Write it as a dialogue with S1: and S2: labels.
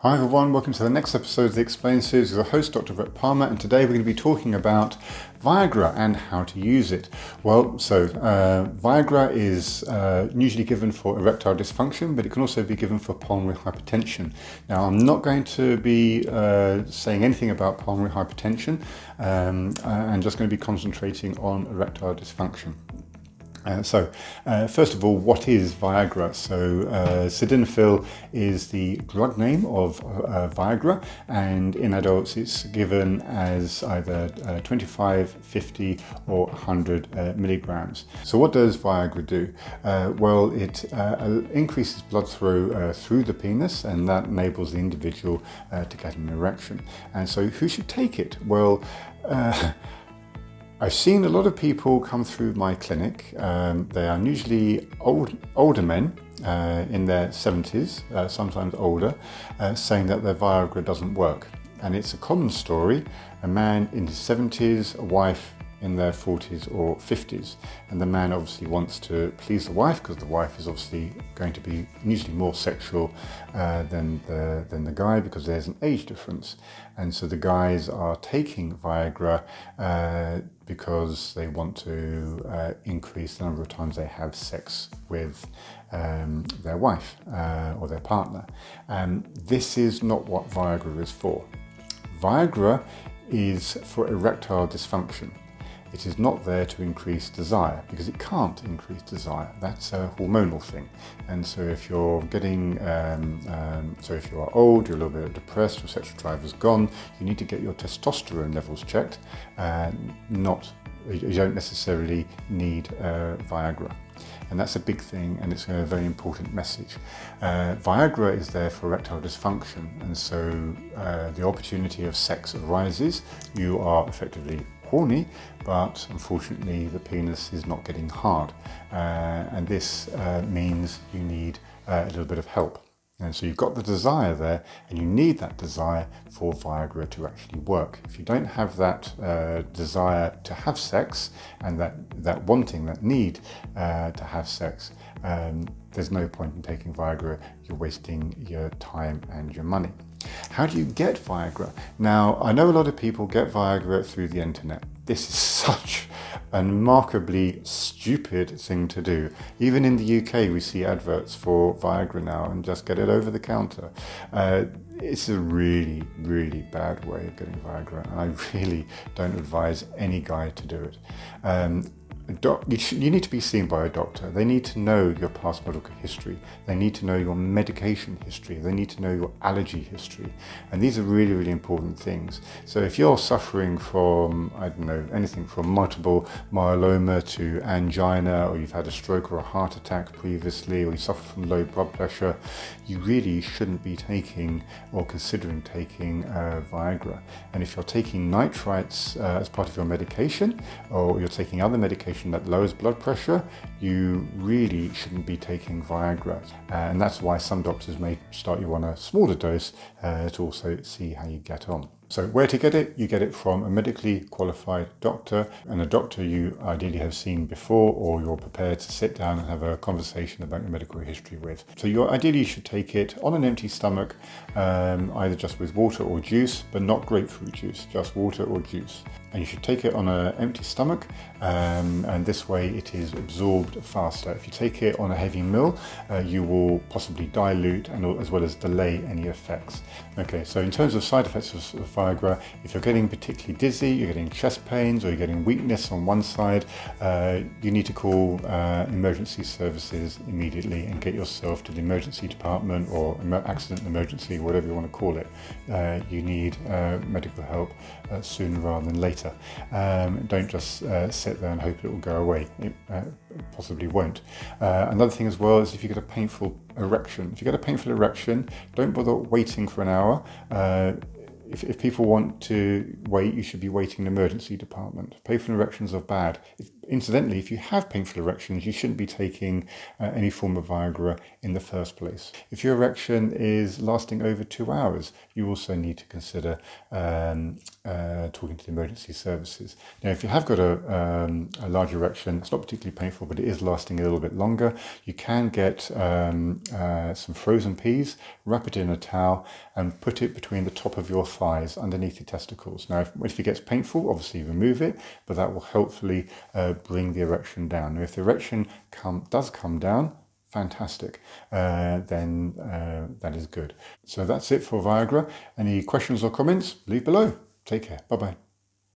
S1: Hi everyone, welcome to the next episode of the Explain series with the host Dr Bret Palmer, and today we're going to be talking about Viagra and how to use it. Viagra is usually given for erectile dysfunction, but it can also be given for pulmonary hypertension. Now, I'm not going to be saying anything about pulmonary hypertension. I'm just going to be concentrating on erectile dysfunction. First of all, what is Viagra? Sildenafil is the drug name of Viagra, and in adults it's given as either 25, 50 or 100 milligrams. So what does Viagra do? It increases blood flow through the penis, and that enables the individual to get an erection. And so who should take it? I've seen a lot of people come through my clinic. They are usually older men in their 70s, sometimes older, saying that their Viagra doesn't work. And it's a common story. A man in his 70s, a wife in their 40s or 50s. And the man obviously wants to please the wife because the wife is obviously going to be usually more sexual than the guy because there's an age difference. And so the guys are taking Viagra because they want to increase the number of times they have sex with their wife or their partner. This is not what Viagra is for. Viagra is for erectile dysfunction. It is not there to increase desire because it can't increase desire. That's a hormonal thing. And so if you're getting, if you are old, you're a little bit depressed, your sexual drive is gone, you need to get your testosterone levels checked. You don't necessarily need Viagra. And that's a big thing, and it's a very important message. Viagra is there for erectile dysfunction, and so the opportunity of sex arises. You are effectively horny, but unfortunately the penis is not getting hard, and this means you need a little bit of help. And so you've got the desire there, and you need that desire for Viagra to actually work. If you don't have that desire to have sex and that wanting, that need to have sex, there's no point in taking Viagra. You're wasting your time and your money. How do you get Viagra? Now, I know a lot of people get Viagra through the internet. This is such a remarkably stupid thing to do. Even in the UK, we see adverts for Viagra now and just get it over the counter. It's a really, really bad way of getting Viagra, and I really don't advise any guy to do it. You need to be seen by a doctor. They need to know your past medical history. They need to know your medication history. They need to know your allergy history. And these are really, really important things. So if you're suffering from, anything from multiple myeloma to angina, or you've had a stroke or a heart attack previously, or you suffer from low blood pressure, you really shouldn't be taking or considering taking Viagra. And if you're taking nitrites as part of your medication, or you're taking other medication that lowers blood pressure, you really shouldn't be taking Viagra. And that's why some doctors may start you on a smaller dose to also see how you get on. So where to get it? You get it from a medically qualified doctor, and a doctor you ideally have seen before, or you're prepared to sit down and have a conversation about your medical history with. So you should take it on an empty stomach, either just with water or juice, but not grapefruit juice, just water or juice. And you should take it on an empty stomach, and this way it is absorbed faster. If you take it on a heavy meal, you will possibly dilute and as well as delay any effects. Okay, so in terms of side effects of Viagra, if you're getting particularly dizzy, you're getting chest pains, or you're getting weakness on one side, you need to call emergency services immediately and get yourself to the emergency department or accident emergency, whatever you want to call it. You need medical help sooner rather than later. Don't just sit there and hope it will go away. It possibly won't. Another thing as well is if you get a painful erection. If you get a painful erection, don't bother waiting for an hour. if people want to wait, you should be waiting in the emergency department. Painful erections are bad. Incidentally, if you have painful erections, you shouldn't be taking any form of Viagra in the first place. If your erection is lasting over 2 hours, you also need to consider talking to the emergency services. Now, if you have got a large erection, it's not particularly painful, but it is lasting a little bit longer, you can get some frozen peas, wrap it in a towel, and put it between the top of your thighs underneath your testicles. Now, if it gets painful, obviously remove it, but that will hopefully bring the erection down. Now, if the erection does come down, fantastic, then that is good. So that's it for Viagra. Any questions or comments, leave below. Take care. Bye-bye.